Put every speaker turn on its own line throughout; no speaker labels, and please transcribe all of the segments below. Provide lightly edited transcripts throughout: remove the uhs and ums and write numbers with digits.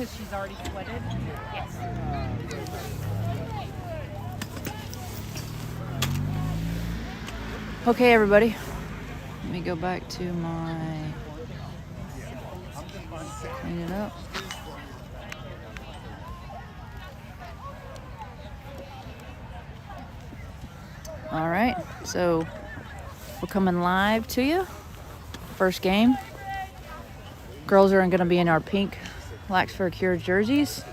because she's already sweated. Yes.
Okay, everybody. Let me go back to my... Clean it up. All right, so we're coming live to you. First game. Girls are going to be in our pink Laxford Cures jerseys.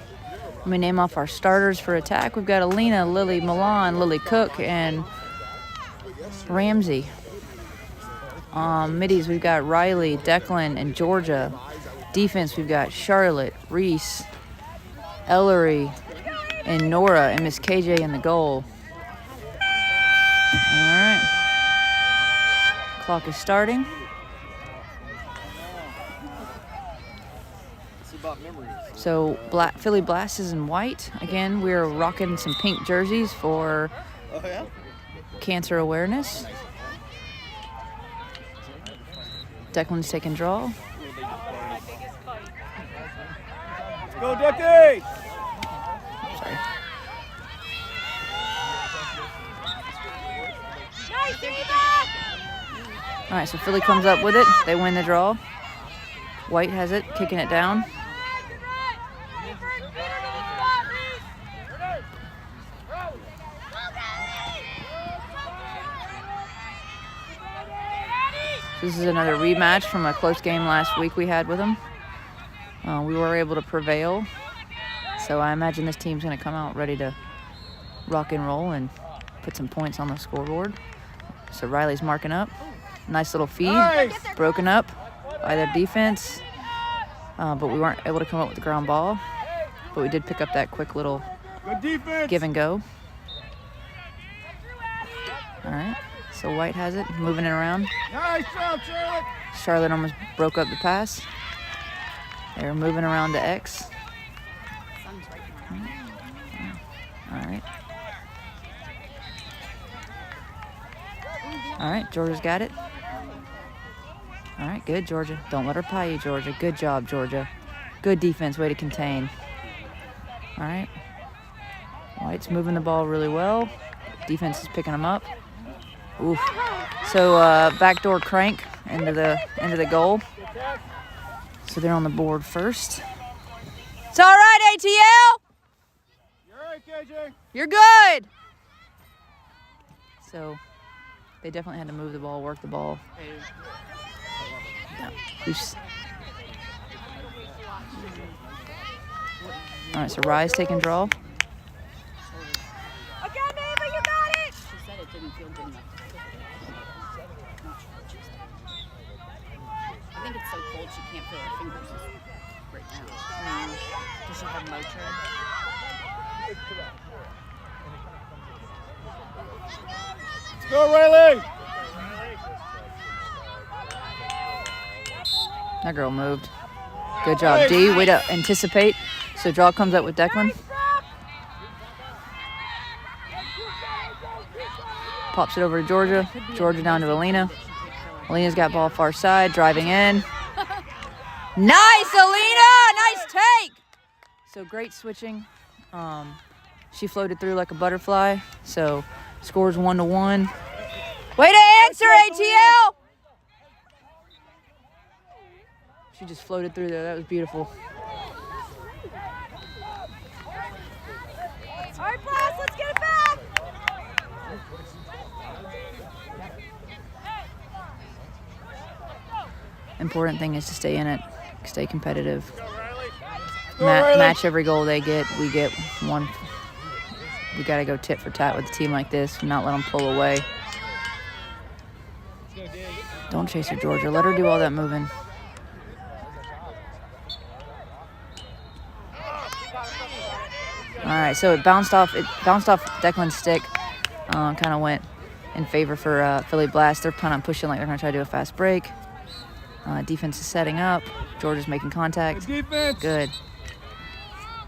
Let me name off our starters for attack. We've got Alina, Lily Milan, Lily Cook, and Ramsey. Middies, we've got Riley, Declan, and Georgia. Defense, we've got Charlotte, Reese, Ellery, and Nora, and Miss KJ in the goal. All right. Clock is starting. So Philly Blast is in white. Again, we're rocking some pink jerseys for cancer awareness. Declan's taking draw.
Go, Dickie!
Sorry. All right, so Philly comes up with it. They win the draw. White has it, kicking it down. This is another rematch from a close game last week we had with them. We were able to prevail. So I imagine this team's going to come out ready to rock and roll and put some points on the scoreboard. So Riley's marking up. Nice little feed. Nice. Broken up by their defense. But we weren't able to come up with the ground ball. But we did pick up that quick little give and go. All right. So White has it, moving it around.
Nice job, Charlotte.
Charlotte almost broke up the pass. They're moving around to X. All right. All right, Georgia's got it. All right, good, Georgia. Don't let her pie you, Georgia. Good job, Georgia. Good defense, way to contain. All right. White's moving the ball really well. Defense is picking them up. Oof. So backdoor crank into the goal. So they're on the board first. It's all right, ATL.
You're right, KJ.
You're good. So they definitely had to move the ball, work the ball. Yeah. All right, so Rise taking draw.
Okay, neighbor, you got it. She said it didn't feel good enough. I think it's so cold she can't feel her fingers right now. Does she have Motrin?
Let's go, Riley!
That girl moved. Good job, D. Way to anticipate. So draw comes up with Declan. Pops it over to Georgia. Georgia down to Alina. Alina's got ball far side, driving in. Nice, Alina! Nice take! So great switching. She floated through like a butterfly. So scores 1-1. Way to answer, ATL! She just floated through there. That was beautiful.
All right, Blast, let's get it back.
Important thing is to stay in it, stay competitive. Match every goal they get. We get one. We got to go tit for tat with a team like this, not let them pull away. Don't chase her, Georgia. Let her do all that moving. All right, so it bounced off Declan's stick. Kind of went in favor for Philly Blast. They're kind of pushing like they're going to try to do a fast break. Defense is setting up. Georgia's making contact. Good.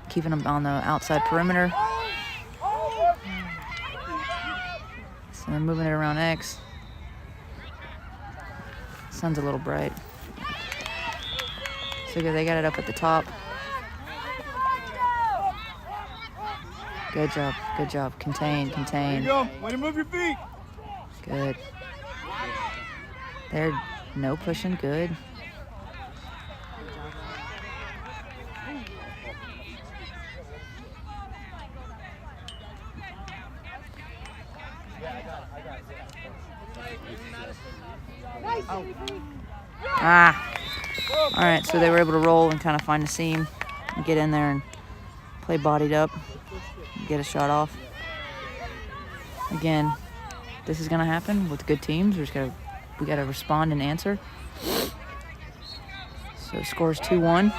Keeping them on the outside perimeter. So they're moving it around X. Sun's a little bright. So good, they got it up at the top. Good job. Good job. Contain,
There
contain.
you go. Way to move your feet.
Good. There, no pushing. Good. Ah. All right, so they were able to roll and kind of find a seam and get in there and play bodied up and get a shot off. Again, this is going to happen with good teams. We got to respond and answer. So score's 2-1.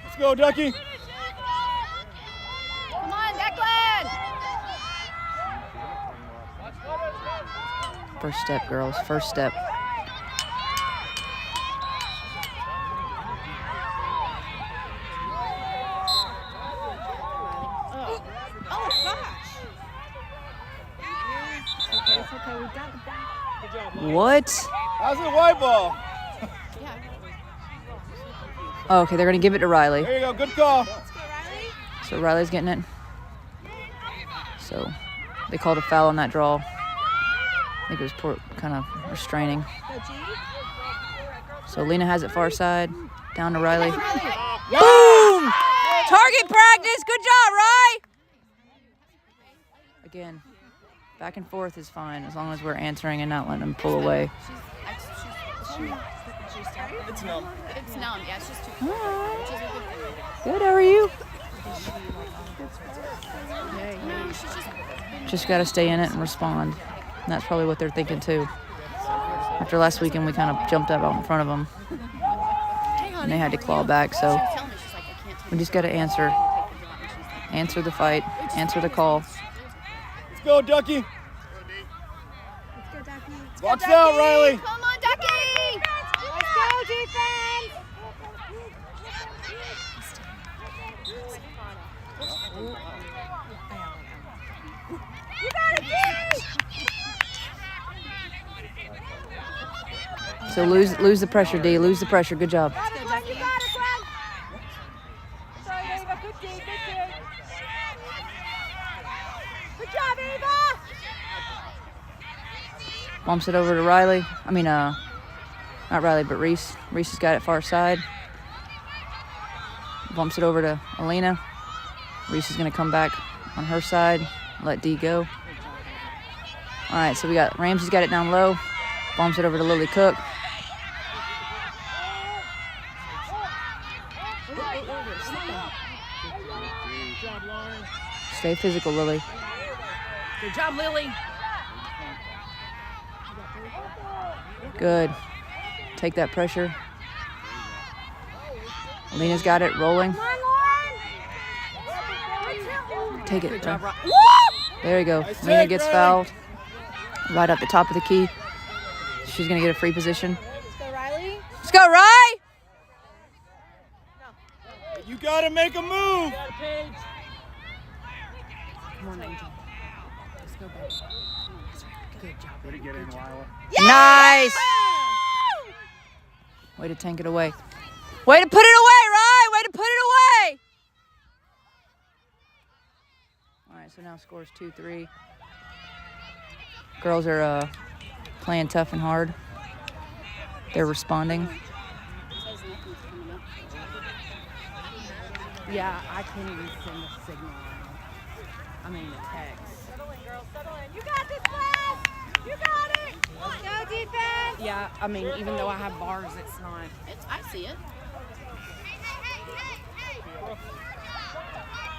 Let's go, Ducky.
Come on, Declan!
First step, girls. First step.
Oh gosh! It's okay, we got the back.
What?
How's the white ball?
Yeah.
Oh, okay, they're going to give it to Riley.
There you go. Good call.
So Riley's getting it. So they called a foul on that draw. I think it was kind of restraining. So Lena has it far side. Down to Riley. Boom! Target practice. Good job, Ry. Again, back and forth is fine as long as we're answering and not letting them pull away.
It's numb.
It's numb. Yeah, it's just too.
All right.
Which is a good thing.
Good, how are you?
No, she's just.
Just got to stay in it and respond. And that's probably what they're thinking too. After last weekend, we kind of jumped up out in front of them. And they had to claw back, so we just got to answer. Answer the fight. Answer the call.
Let's go, Ducky. Box out, Riley.
Come on, Ducky! Let's go, defense! You got it, D!
So lose the pressure, D. Lose the pressure. Good job.
You got it, Glenn. Sorry, Ava. Good D, good D. Good job, Ava!
Bumps it over to Riley. I mean, not Riley, but Reese. Reese has got it far side. Bumps it over to Alina. Reese is going to come back on her side. Let D go. All right, so we got Ramsey's got it down low. Bumps it over to Lily Cook. Stay physical, Lily.
Good job, Lily.
Good. Take that pressure. Alina's got it rolling. Take it.
Good job, Rob.
There you go.
Nice
Alina
take,
gets
Riley.
fouled. Right up the top of the key. She's going to get a free position.
Let's go, Riley.
Let's go, Rye!
You gotta make a move.
Come on, Angel. Let's go, baby. Good job.
Way to get in, Lila.
Nice! Way to tank it away. Way to put it away, Rye! Way to put it away! All right, so now scores 2-3. Girls are playing tough and hard. They're responding.
Yeah, I can't even send a signal. I mean, a text.
Settle in, girls. Settle in. You got this, class. You got it. Go defense.
Yeah, I mean, even though I have bars, it's not. I see it.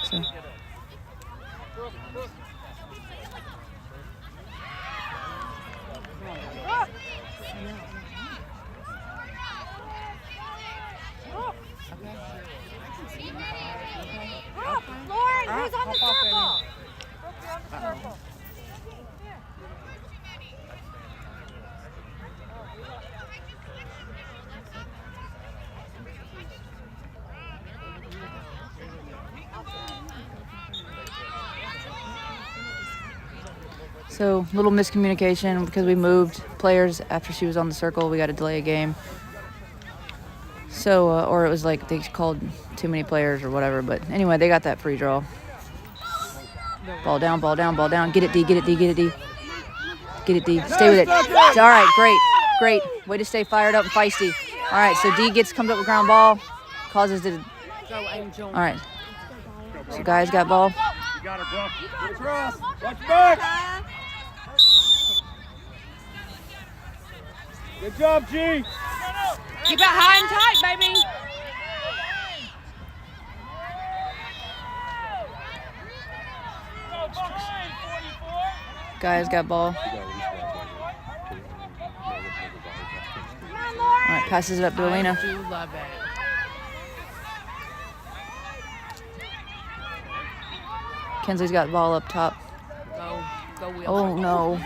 So,
Lauren, who's on the circle?
So, little miscommunication because we moved players after she was on the circle. We got to delay a game. So, or it was like they called too many players or whatever. But anyway, they got that free draw. Ball down, ball down, ball down. Get it, D, get it, D, get it, D. Get it, D. Stay with it. All right, great, great. Way to stay fired up and feisty. All right, so D comes up with ground ball. Causes it. All right. So guys got ball.
You got her, bro. Get across. Watch back. Good job, G.
Keep it high and tight, baby.
Guys got ball. All right, passes it up to Alina.
I do love it.
Kinsley's got the ball up top.
Go, Will.
Oh, no.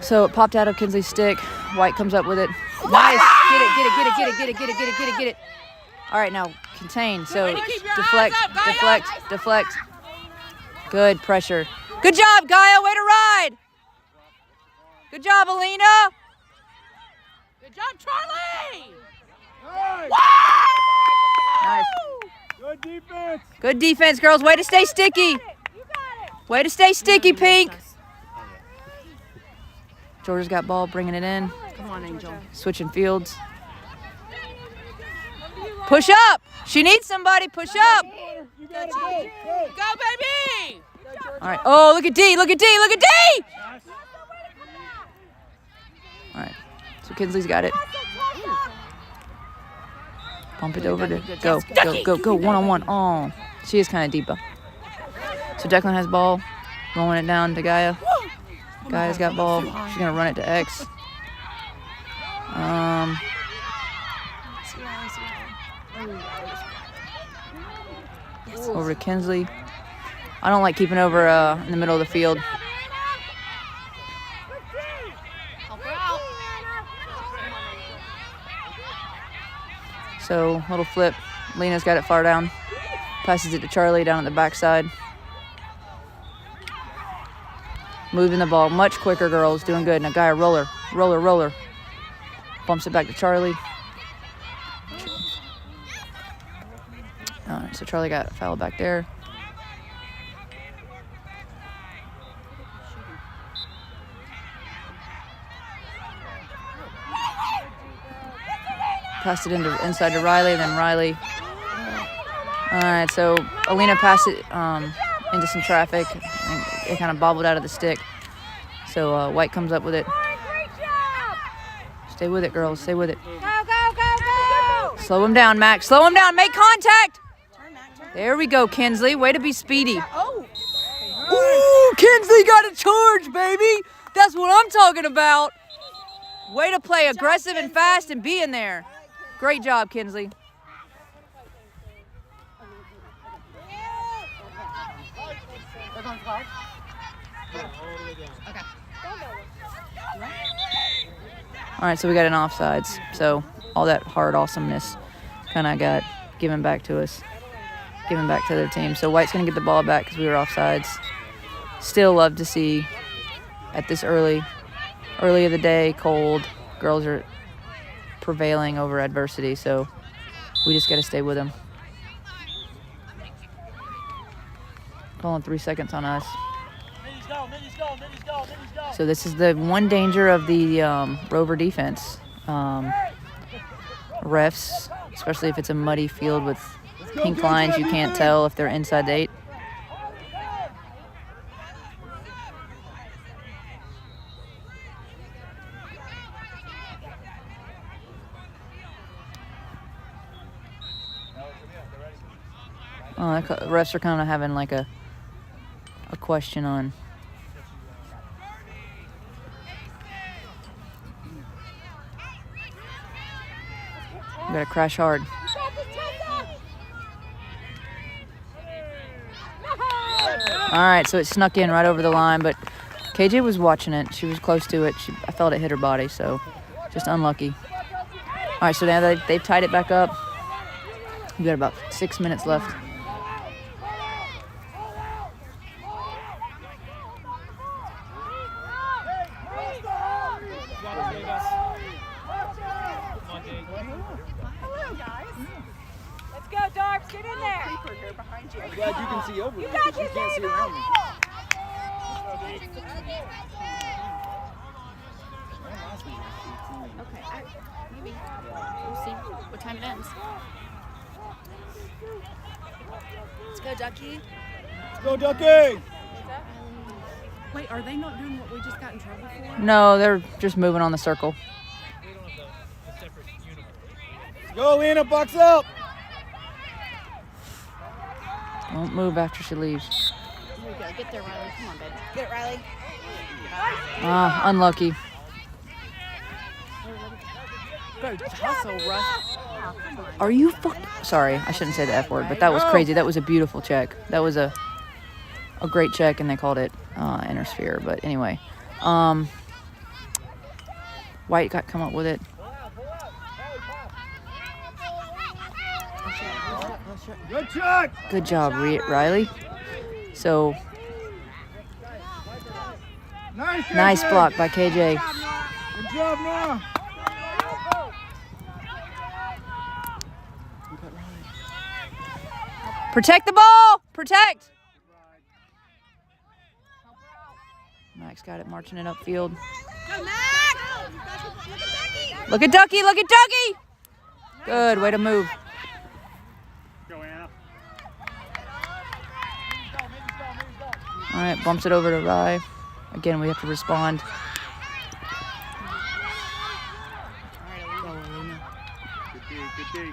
So it popped out of Kinsley's stick. White comes up with it. Nice. Get it, get it, get it, get it, get it, get it, get it, get it, get it. All right, now contain. So deflect, deflect, deflect. Good pressure. Good job, Gaia. Way to ride. Good job, Alina.
Good job, Charlie.
Nice.
Good defense.
Good defense, girls. Way to stay sticky. Way to stay sticky, Pink. Georgia's got ball, bringing it in.
Come on, Angel.
Switching fields. Push up. She needs somebody. Push up.
You gotta go. Go.
Go, baby.
All right. Oh, look at D. Look at D. Look at D. All right. So Kinsley's got it. Pump it over to go, go, go, go. One-on-one. Oh, she is kind of deep. So Declan has ball. Rolling it down to Gaia. Gaia's got ball. She's going to run it to X. Over to Kinsley. I don't like keeping over in the middle of the field. So, little flip. Lena's got it far down. Passes it to Charlie down at the backside. Moving the ball much quicker, girls. Doing good. Now, Gaia, roller. Roller, roller. Bumps it back to Charlie. All right, so Charlie got a foul back there. Passed it inside to Riley, then Riley. All right, so Alina passed it into some traffic. And it kind of bobbled out of the stick. So White comes up with it. Stay with it, girls. Stay with it.
Go, go, go, go!
Slow him down, Max. Slow him down. Make contact. There we go, Kinsley. Way to be speedy. Ooh, Kinsley got a charge, baby. That's what I'm talking about. Way to play aggressive and fast and be in there. Great job, Kinsley. All right, so we got an offsides. So all that hard awesomeness kind of got given back to us, given back to their team. So White's going to get the ball back because we were offsides. Still love to see at this early of the day, cold, girls are prevailing over adversity. So we just got to stay with them. Calling 3 seconds on us. So this is the one danger of the Rover defense. Refs, especially if it's a muddy field with pink lines, you can't tell if they're inside the 8. Oh, the refs are kind of having like a question on. We gotta crash hard. All right, so it snuck in right over the line, but KJ was watching it. She was close to it. I felt it hit her body, so just unlucky. All right, so now they've tied it back up. We got about 6 minutes left.
Hello, guys. Let's go, Darbs. Get in there.
I'm glad you can see over
You
me
got
because you
this,
can't see
Ava.
around me.
Okay, maybe. We'll see what time it ends. Let's go, Ducky.
Let's go, Ducky!
Wait, are they not doing what we just got in trouble for?
No, they're just moving on the circle.
Go, Lena, box up!
Don't move after she leaves.
Here we go. Get there, Riley. Come on, baby.
Get it, Riley.
Ah, unlucky.
Bro, hustle, Russ. Oh, come on.
Are you Sorry, I shouldn't say the F word, but that was crazy. That was a beautiful check. That was a great check, and they called it inner sphere. But anyway, White got come up with it.
Good check!
Good job, Riley. So nice block by KJ.
Good job, Noah!
Protect the ball! Protect! Max got it, marching it upfield.
Go, Mac.
Look at Ducky! Look at Ducky! Good, way to move.
Go, Anna.
All right, bumps it over to Rye. Again, we have to respond.
Good D, good D.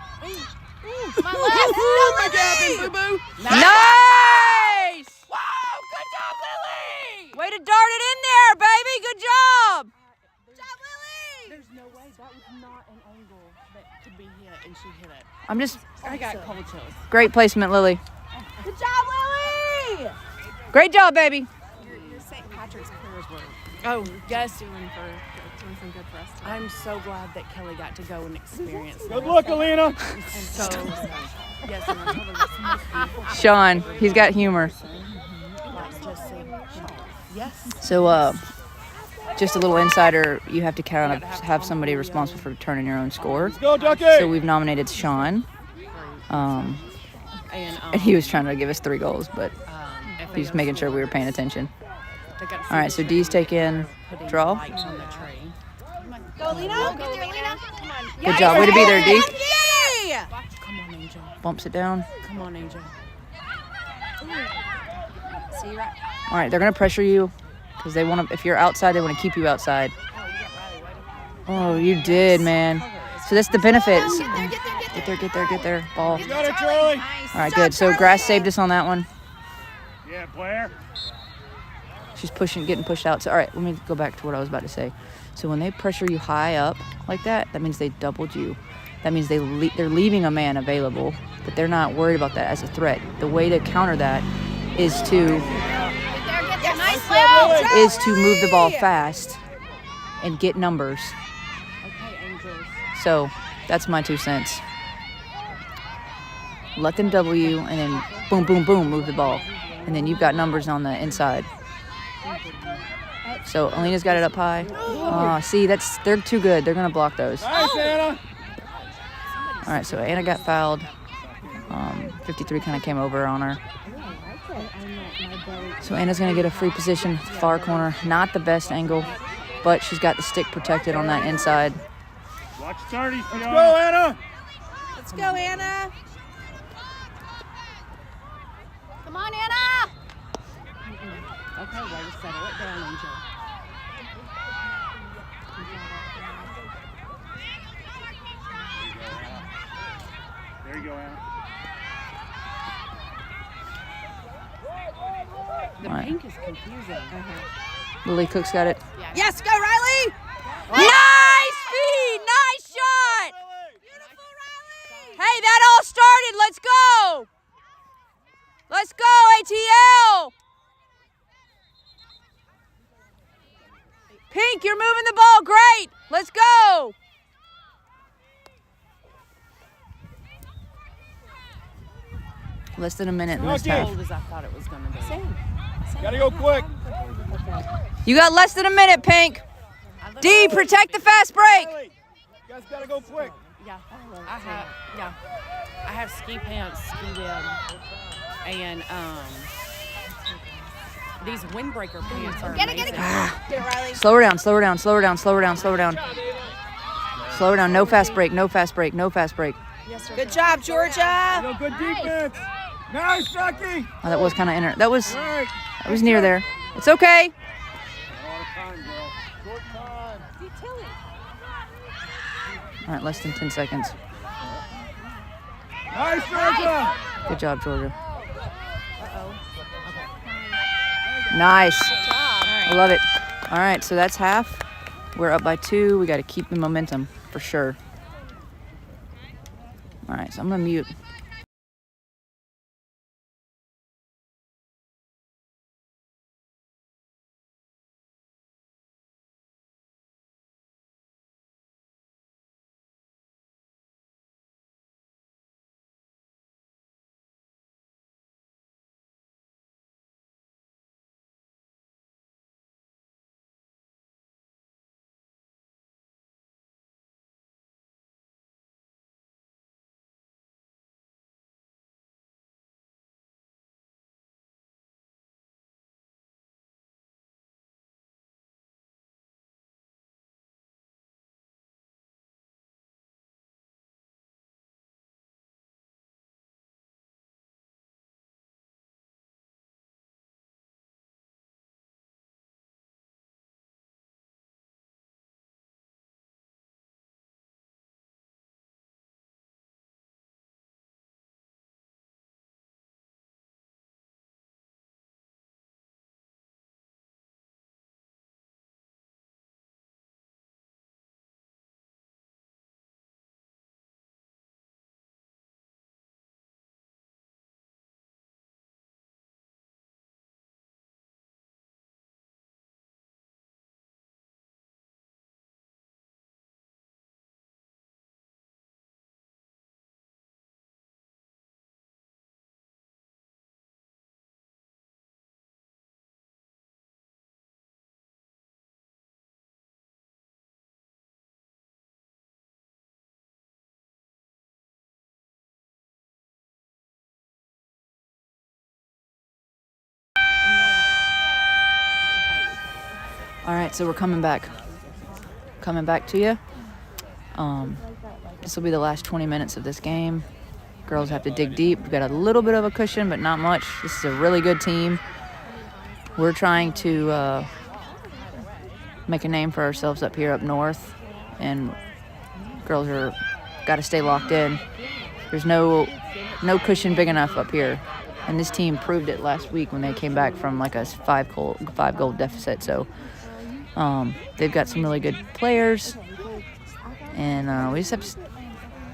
My left. Oh, my God, boo-boo.
Nice! Wow, good job, Lily! Way to dart it in there, baby. Good job.
Good job, Lily.
There's no way that was not an angle that could be hit, and she hit it.
I'm just
I got cold chills.
great placement, Lily.
Good job, Lily.
Great job, baby.
Your St. Patrick's prayers were. Oh, yes, doing some good for us. I'm so glad that Kelly got to go and experience
Good luck, Alina!
And so, yes, and I told her this most beautiful
Sean, he's got humor.
like just saying, yes.
So, just a little insider, you have to kind of have somebody responsible for turning your own score.
Let's go, Ducky!
So we've nominated Sean. And he was trying to give us 3 goals, but he's making sure we were paying attention. All right, so D's take in draw.
Go, Lena. Go, Lena. Come on.
Good job. Way to be there, D.
Yeah.
Come on, Angel.
Bumps it down.
Come on, Angel. See, right?
All right, they're going to pressure you because they want to, if you're outside, they want to keep you outside. Oh, you did, man. So that's the benefit. Get there. Ball.
You got it, Charlie!
All right, good. So Grass saved us on that one.
Yeah, Blair.
She's getting pushed out. So, all right, let me go back to what I was about to say. So when they pressure you high up like that, that means they doubled you. That means they're leaving a man available, but they're not worried about that as a threat. The way to counter that is to move the ball fast and get numbers.
Okay, Angels.
So that's my 2 cents. Let them double you, and then boom, boom, boom, move the ball. And then you've got numbers on the inside. So Alina's got it up high. See, they're too good. They're gonna block those.
Nice, Anna!
All right, so Anna got fouled. 53 kind of came over on her. So Anna's gonna get a free position, far corner. Not the best angle, but she's got the stick protected on that inside.
Watch 30, Let's go, Anna!
Let's go, Anna.
Come on, Anna! Okay, way to settle it down, Angel.
There you go, Anna.
The
All right.
pink is confusing.
Lily Cook's got it.
Yes, go, Riley.
Nice feed! Nice shot!
Beautiful, Riley.
Hey, that all started. Let's go! Let's go, ATL! Pink, you're moving the ball great. Let's go! Less than a minute in this
Okay.
half.
Cold as I thought it was going to be.
Gotta go quick.
You got less than a minute, Pink. D, protect the fast break.
Riley, you Guys gotta go quick.
Yeah, I have ski pants, ski bib, and these windbreaker pants are amazing.
Get it, Riley.
Slow her down, slow her down, slow her down, slow her down, slow her down. Slow her down, no fast break, no fast break, no fast break.
Good job, Georgia.
Go, good defense. Nice, Becky.
Oh, that was kind of inner. That was
Right.
near there. It's okay.
A lot of time, girl. Short time.
All right, less than 10 seconds.
Nice, Georgia.
Good job, Georgia. Nice. I love it. All right, so that's half. We're up by 2. We got to keep the momentum for sure. All right, so I'm going to mute. All right, so we're coming back to you. This will be the last 20 minutes of this game. Girls have to dig deep. We've got a little bit of a cushion, but not much. This is a really good team. We're trying to make a name for ourselves up here up north, and girls are got to stay locked in. There's no cushion big enough up here, and this team proved it last week when they came back from like a 5-goal deficit. So they've got some really good players, and we just have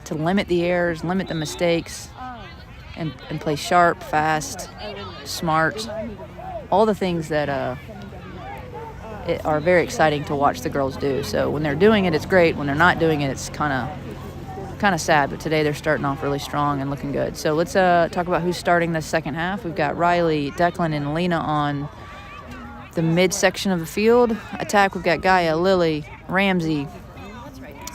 to limit the errors, limit the mistakes, and play sharp, fast, smart, all the things that are very exciting to watch the girls do. So when they're doing it, it's great. When they're not doing it, it's kind of sad. But today they're starting off really strong and looking good. So let's talk about who's starting the second half. We've got Riley, Declan, and Alina on the midsection of the field. Attack, we've got Gaia, Lily, Ramsey.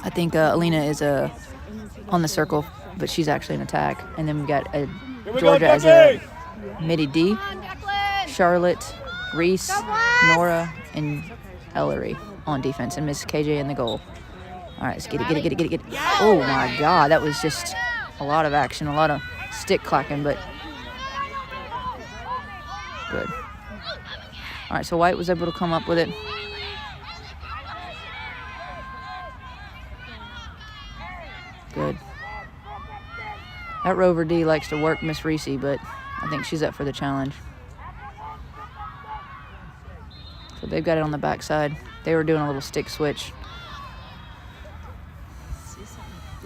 I think Alina is on the circle, but she's actually an attack. And then we've got Georgia as a midi D, Charlotte, Reese, Nora, and Ellery on defense, and Miss KJ in the goal. All right, let's get it. Oh my God, that was just a lot of action, a lot of stick clacking, but good. All right, so White was able to come up with it. Good. That Rover D likes to work Miss Reese, but I think she's up for the challenge. So they've got it on the backside. They were doing a little stick switch.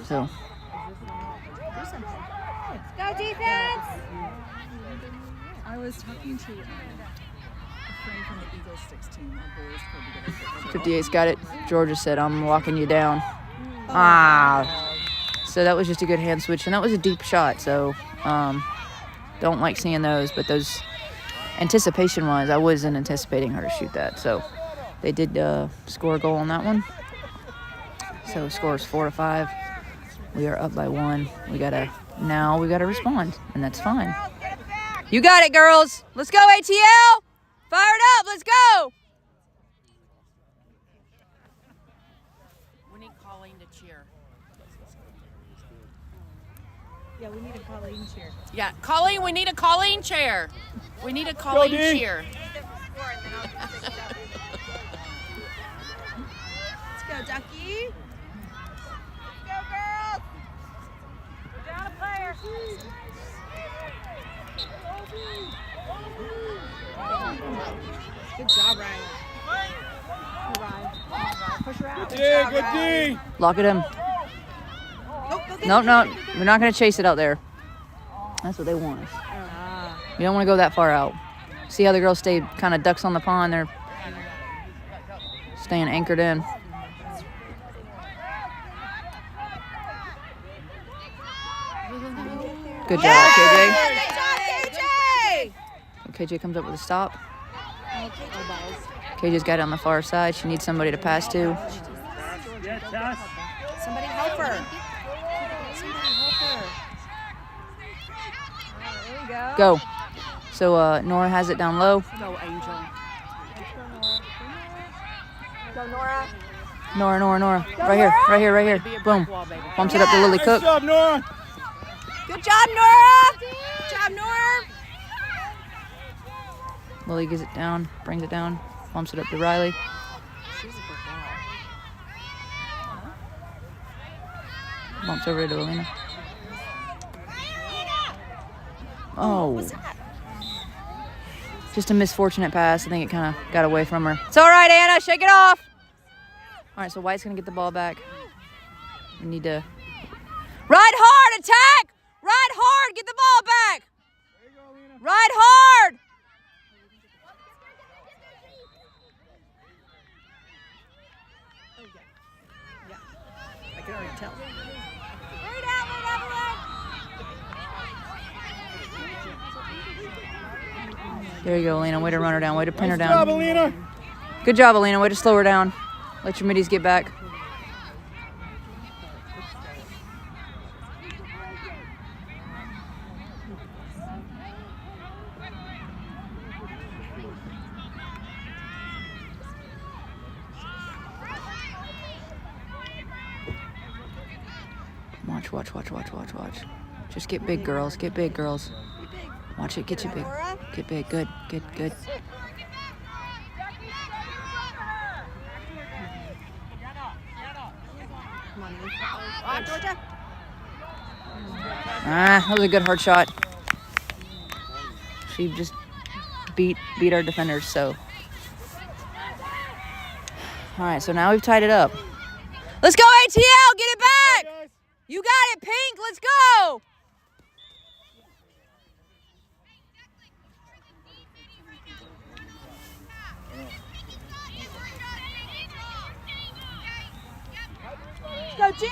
So.
Go defense!
I was talking to a friend from the Eagle Sticks team. Our boys pulled together.
58's got it. Georgia said, I'm walking you down. So that was just a good hand switch, and that was a deep shot. So don't like seeing those, but those anticipation-wise, I wasn't anticipating her to shoot that. So they did score a goal on that one. So score is 4-5. We are up by 1. Now we gotta respond, and that's fine. You got it, girls. Let's go, ATL. Fire it up. Let's go.
We need Colleen to cheer.
Yeah, we need a Colleen cheer.
Yeah, Colleen, we need a Colleen chair. We need a Colleen cheer.
Let's go, Ducky. Let's go, girls. We're down a player. Good job, Ryan. Good Ryan. Push her out.
Good D.
Lock it in. No, we're not gonna chase it out there. That's what they want us. You don't want to go that far out. See how the girls stay kind of ducks on the pond? They're staying anchored in. Good job, KJ.
Good job, KJ.
KJ comes up with a stop. KJ's got it on the far side. She needs somebody to pass to.
Somebody help her. Somebody help her. There we go.
Go. So Nora has it down low.
Go, Angel.
Go, Nora.
Nora. Right here. Boom. Bumps it up to Lily Cook.
Good job, Nora.
Good job, Nora. Good job, Nora.
Lily gets it down, brings it down, bumps it up to Riley. Bumps over to Alina. Oh. Just a misfortunate pass. I think it kind of got away from her. It's all right, Anna. Shake it off. All right, so White's going to get the ball back. We need to ride hard, attack. Ride hard, get the ball back. Ride hard.
I can already tell.
There you go, Alina. Way to run her down. Way to pin her
Good job,
down.
Alina.
Good job, Alina. Way to slow her down. Let your middies get back. Watch. Just get big, girls. Get big, girls. Watch it. Get you big. Get big. Good.
Georgia.
That was a good hard shot. She just beat our defenders, so. All right, so now we've tied it up. Let's go, ATL! Get it back! You got it, Pink! Let's go!
Go, G.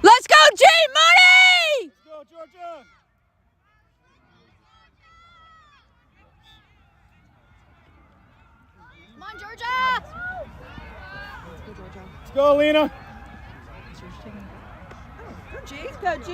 Let's go, G Money!
Let's go, Georgia.
Come on, Georgia.
Let's go, Alina.
Go, G. Go, G.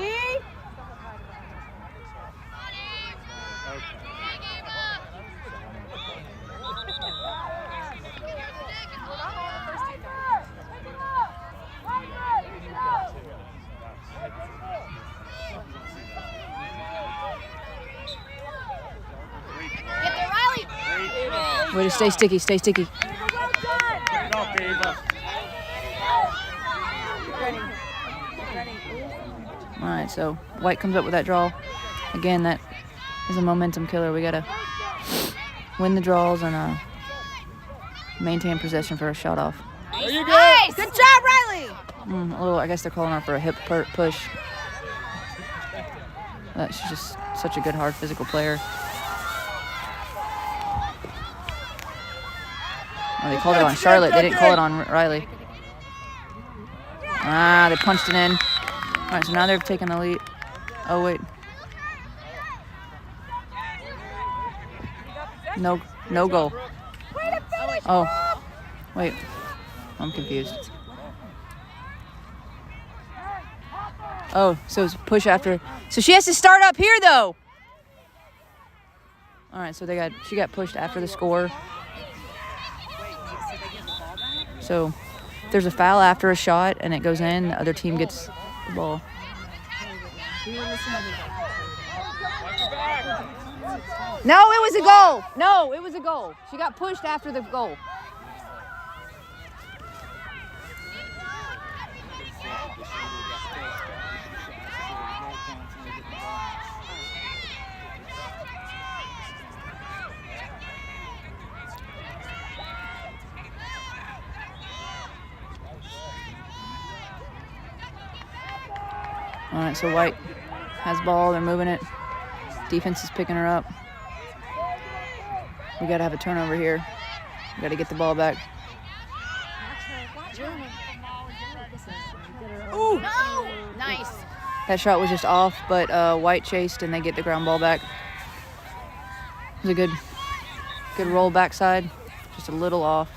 Way to stay sticky, All right, so White comes up with that draw. Again, that is a momentum killer. We gotta win the draws and maintain possession for a shot off.
There you go.
Nice. Good job, Riley.
A little, I guess they're calling her for a hip push. She's just such a good, hard physical player. Oh, they called it on Charlotte. They didn't call it on Riley. They punched it in. All right, so now they've taken the lead. Oh, wait. No goal. Oh, wait. I'm confused. Oh, so it's push after. So she has to start up here, though. All right, so she got pushed after the score. So if there's a foul after a shot and it goes in, the other team gets the ball. No, it was a goal. No, it was a goal. She got pushed after the goal. All right, so White has ball. They're moving it. Defense is picking her up. We got to have a turnover here. We got to get the ball back.
Ooh! No! Nice.
That shot was just off, but White chased and they get the ground ball back. It was a good roll backside. Just a little off.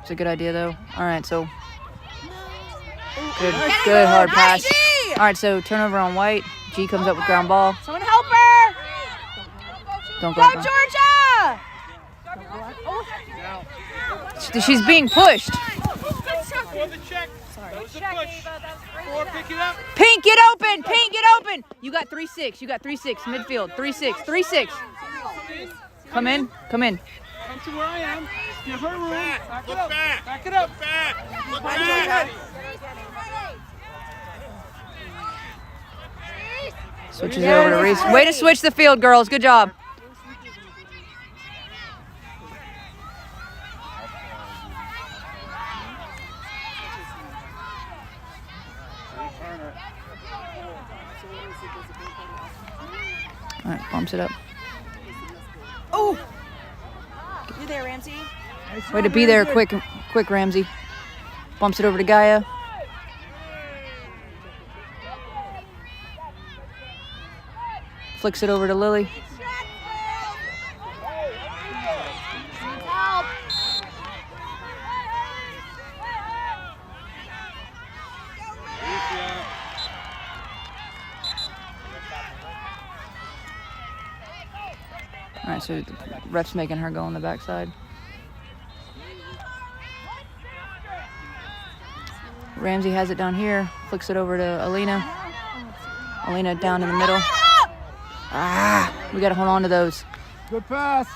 It's a good idea though. All right, so good hard pass. All right, so turnover on White. G comes up with ground ball.
Someone help her!
Don't
Go,
go.
Georgia!
She's being pushed. Pink, get open! Pink, get open! You got 3-6. You got 3-6. Midfield. 3-6. 3-6. Come in. Come in.
Come to where I am. Give her room. Back it up. Back it up. Look back.
Switches it over to Reese. Way to switch the field, girls. Good job. All right, bumps it up.
Oh! You there, Ramsey?
Way to be there, quick, Ramsey. Bumps it over to Gaia. Flicks it over to Lily. All right, so the ref's making her go on the backside. Ramsey has it down here, flicks it over to Alina. Alina down in the middle. Ah, we got to hold on to those.
Good pass.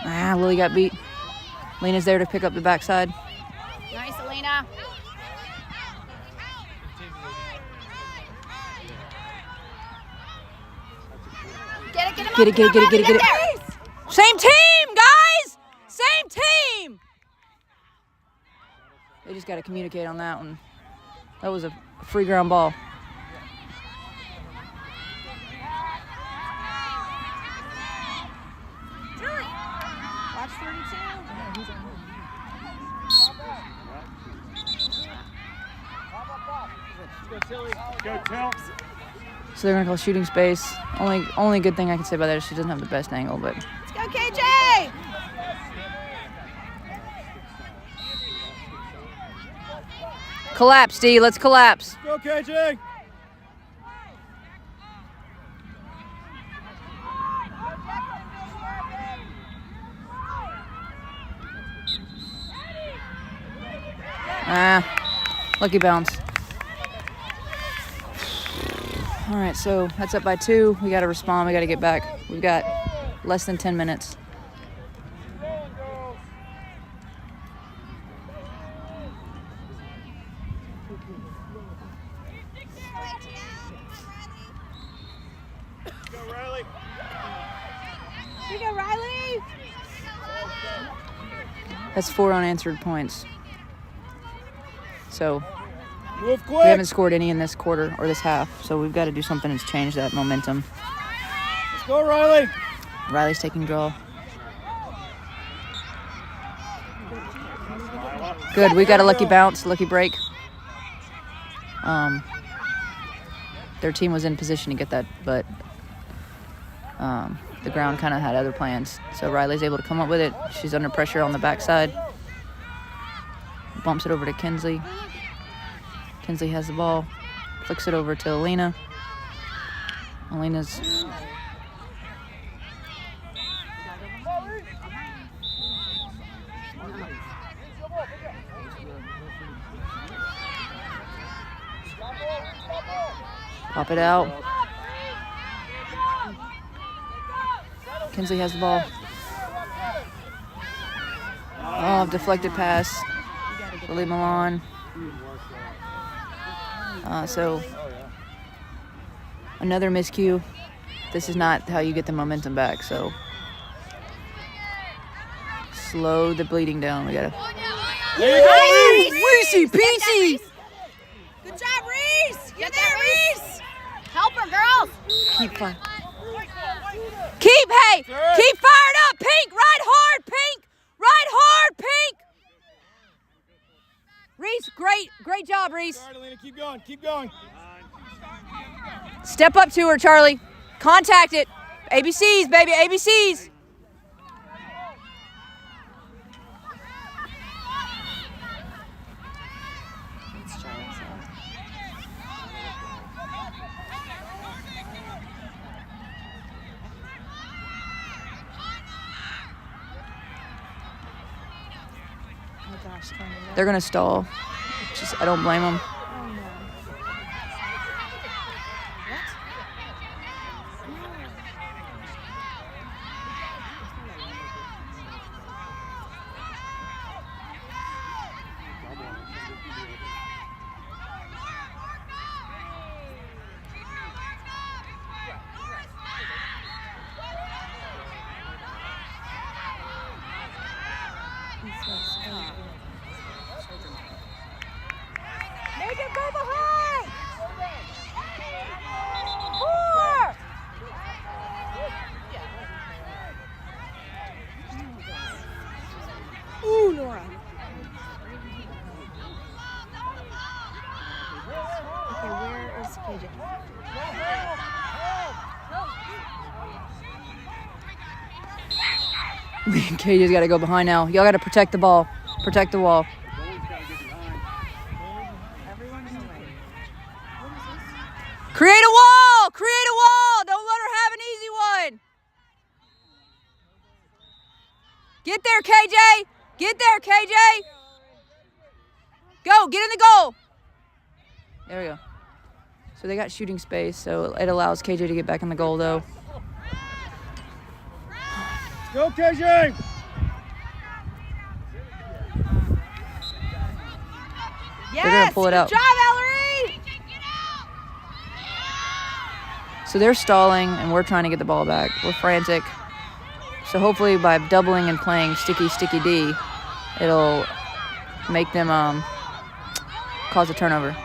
Ah, Lily got beat. Lena's there to pick up the backside.
Nice, Alina. Get it.
Same team, guys! Same team! They just got to communicate on that one. That was a free ground ball.
Watch 32.
Go, Till.
So they're gonna call shooting space. Only good thing I can say about that is she doesn't have the best angle, but
Let's go, KJ!
collapse, D. Let's collapse.
Go, KJ.
Ah, lucky bounce. All right, so that's up by 2. We got to respond. We got to get back. We've got less than 10 minutes.
Go, Riley.
Here you go, Riley!
That's 4 unanswered points. So
Move
we
quick.
haven't scored any in this quarter or this half, so we've got to do something to change that momentum.
Let's go, Riley.
Riley's taking draw. Good, we got a lucky bounce, lucky break. their team was in position to get that, but the ground kind of had other plans. So Riley's able to come up with it. She's under pressure on the backside. Bumps it over to Kinsley. Kinsley has the ball. Flicks it over to Alina. Alina's... Pop it out. Kinsley has the ball. Oh, deflected pass. Lily Milan. So another miscue. This is not how you get the momentum back. So slow the bleeding down. We gotta.
There you go, Reese!
Reese, Peachy.
Good job, Reese! Get there, Reese! Help her, girls!
Keep firing. Keep fired up, Pink. Ride hard, Pink. Ride hard, Pink. Reese, great job, Reese.
All right, Alina, keep going, keep going.
Step up to her, Charlie. Contact it. ABCs, baby, ABCs. They're gonna stall. I don't blame them.
Make it go behind! 4! Ooh, Nora. Okay, where is KJ?
KJ's got to go behind now. Y'all got to protect the ball. Protect the wall. Create a wall! Create a wall! Don't let her have an easy one. Get there, KJ! Get there, KJ! Go! Get in the goal! There we go. So they got shooting space, so it allows KJ to get back in the goal, though.
Go, KJ!
Yes!
They're gonna pull it out.
Good job, Ellery!
So they're stalling, and we're trying to get the ball back. We're frantic. So hopefully by doubling and playing sticky D, it'll make them cause a turnover.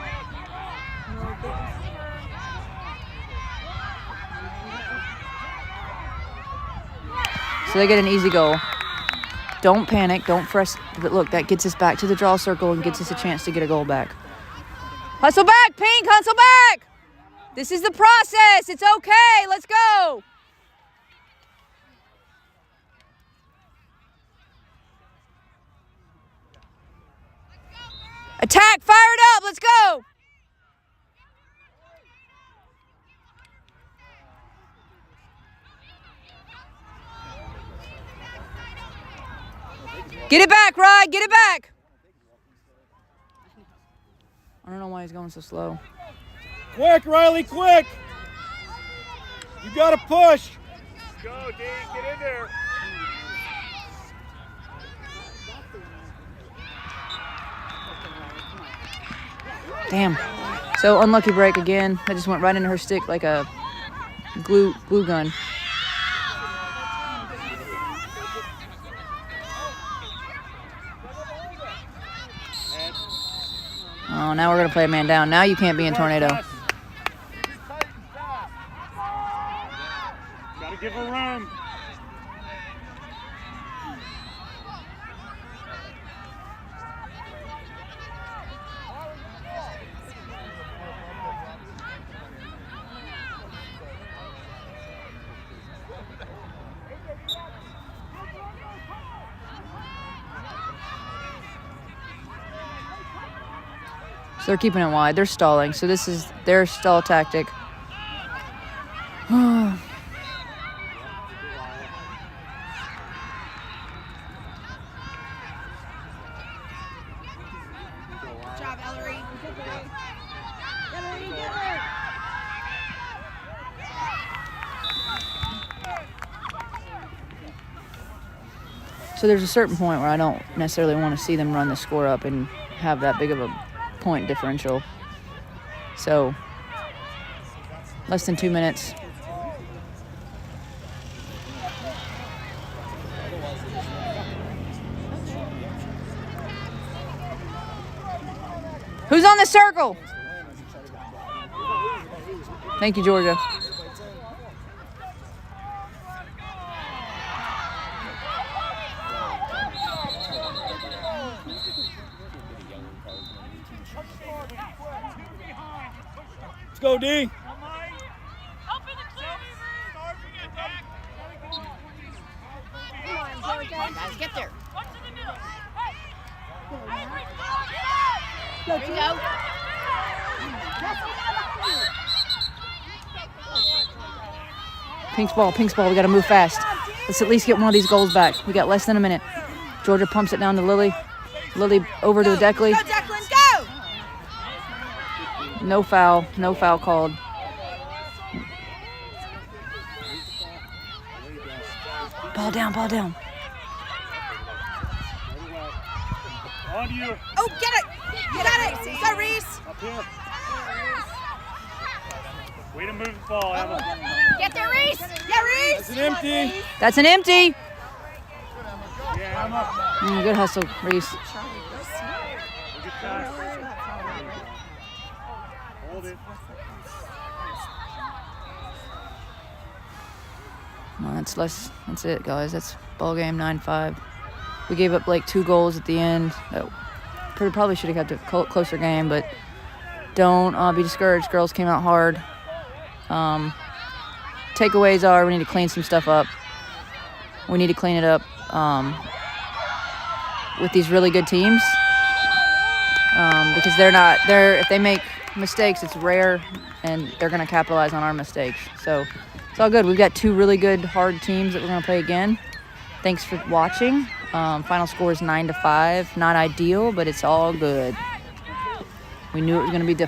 So they get an easy goal. Don't panic, don't press. But look, that gets us back to the draw circle and gets us a chance to get a goal back. Hustle back, Pink, hustle back! This is the process, it's okay, let's go! Attack, fire it up, let's go! Get it back, Rod, get it back! I don't know why he's going so slow.
Quick, Riley, quick! You gotta push! Go, D, get in there!
Damn. So unlucky break again. That just went right into her stick like a glue gun. Oh, now we're gonna play a man down. Now you can't be in tornado.
Gotta give her room.
So they're keeping it wide. They're stalling. So this is their stall tactic.
Good job, Ellery.
So there's a certain point where I don't necessarily want to see them run the score up and have that big of a point differential. So less than 2 minutes. Who's on the circle? Thank you, Georgia.
Let's go, D.
Guys, get there. There you go.
Pink's ball, Pink's ball. We got to move fast. Let's at least get one of these goals back. We got less than a minute. Georgia pumps it down to Lily. Lily over to Declan.
Go, Declan, go!
No foul. No foul called. Ball down, ball down.
On to you.
Oh, get it! You got it! Go, Reese!
Up here. Way to move the ball, Emma.
Get there, Reese.
Yeah, Reese!
It's an empty.
That's an empty.
Yeah, Emma.
Good hustle, Reese.
Good pass. Hold it.
Well, that's it, guys. That's ball game 9-5. We gave up like 2 goals at the end. Probably should have kept a closer game, but don't be discouraged. Girls came out hard. Takeaways are we need to clean some stuff up. We need to clean it up with these really good teams because if they make mistakes, it's rare, and they're going to capitalize on our mistakes. So it's all good. We've got 2 really good, hard teams that we're going to play again. Thanks for watching. Final score is 9-5. Not ideal, but it's all good. We knew it was going to be difficult.